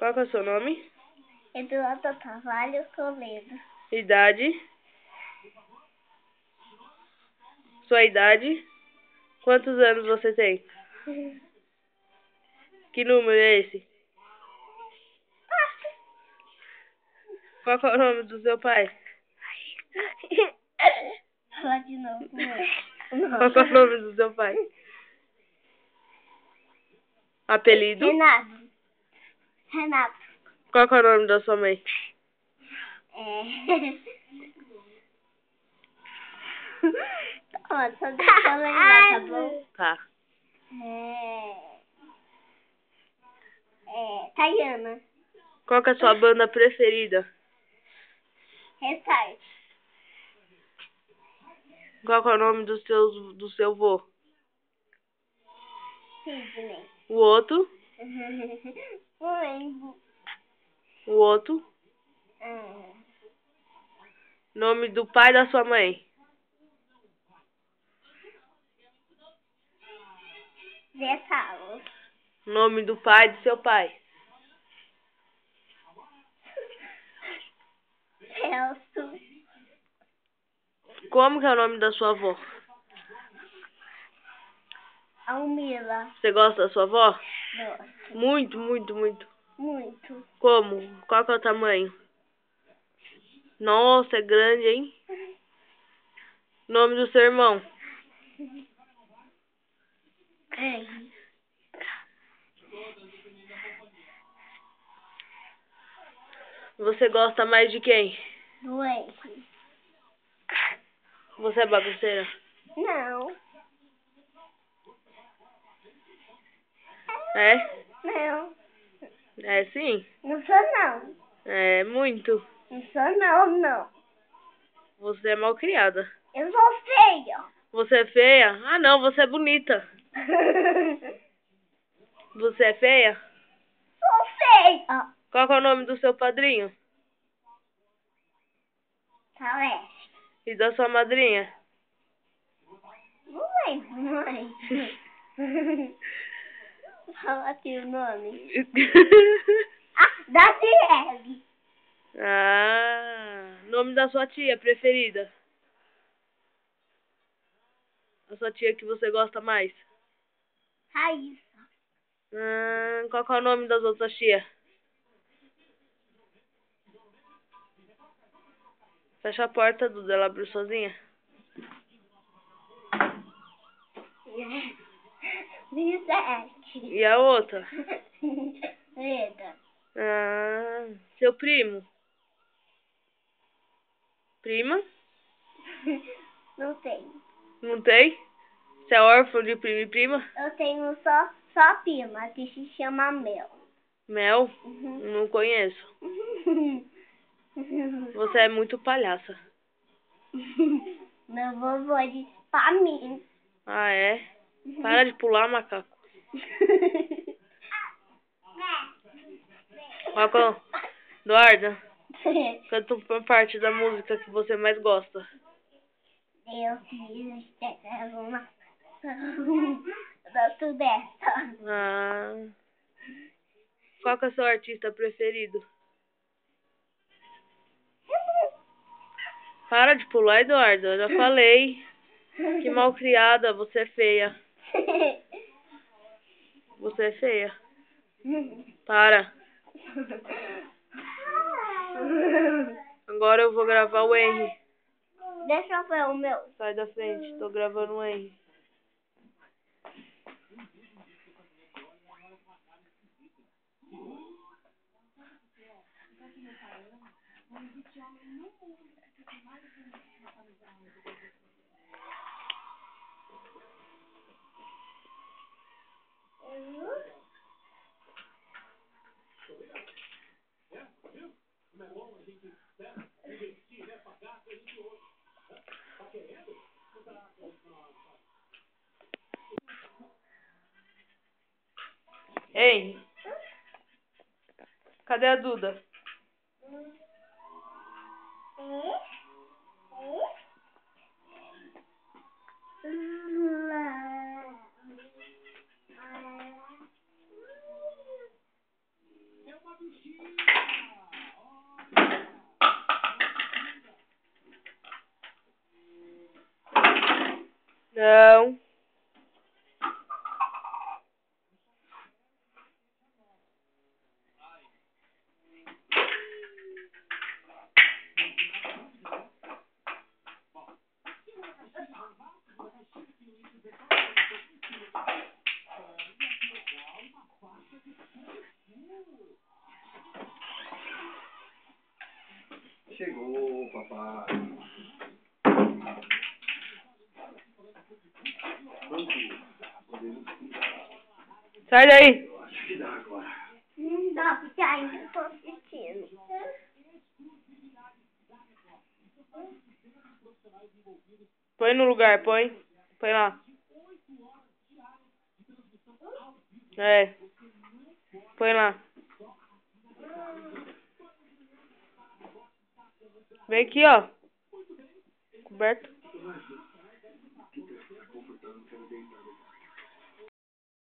Qual que é o seu nome? Eduardo Carvalho Toledo. Idade? Sua idade? Quantos anos você tem? Que número é esse? Qual que é o nome do seu pai? Fala de novo, mãe. Qual que é o nome do seu pai? Apelido? Renato. Qual que é o nome da sua mãe? Ó, só deixa eu lembrar, tá bom? Tá. Tayana. Qual que é a sua banda preferida? Restart. Qual que é o nome do seu vô? Sidney. O outro? Não lembro. O outro? Nome do pai da sua mãe? Zé Carlos. Nome do pai do seu pai? Celso. Como que é o nome da sua avó? Almila. Você gosta da sua avó? Gosto. Muito, muito, muito. Muito. Como? Qual que é o tamanho? Nossa, é grande, hein? Nome do seu irmão? Você gosta mais de quem? Doente. Você é bagunceira? Não. É? Não. É sim? Não sou não. É muito. Não sou não. Você é mal criada. Eu sou feia. Você é feia? Ah não, você é bonita. Você é feia? Sou feia. Qual que é o nome do seu padrinho? Celeste. E da sua madrinha? Não lembro, mãe. Fala aqui o nome. Da Ciele. Ah, nome da sua tia preferida? A sua tia que você gosta mais? Raíssa. Qual que é o nome das outras tias? Fecha a porta, Duda, ela abriu sozinha. Lisete. E a outra? Leda. Seu primo? Prima? Não tenho. Não tem? Você é órfão de primo e prima? Eu tenho só prima, que se chama Mel. Mel? Uhum. Não conheço. Você é muito palhaça. Meu vovô disse pra mim. Ah, é? Para de pular, macaco. Marcão, Eduardo, canta uma parte da música que você mais gosta. Eu fiz uma gosto dessa. Qual que é o seu artista preferido? Para de pular, Eduardo. Eu já falei. Que mal criada, você é feia. Você é feia. Para. Agora eu vou gravar o Henry. Deixa eu ver o meu. Sai da frente, tô gravando o Henry. Ei, cadê a Duda? Não. Chegou, papai. Sai daí. Eu acho que dá agora. Não dá, porque ainda tô assistindo. Põe no lugar, põe. Põe lá. É. Põe lá. Vem aqui, ó. Coberto.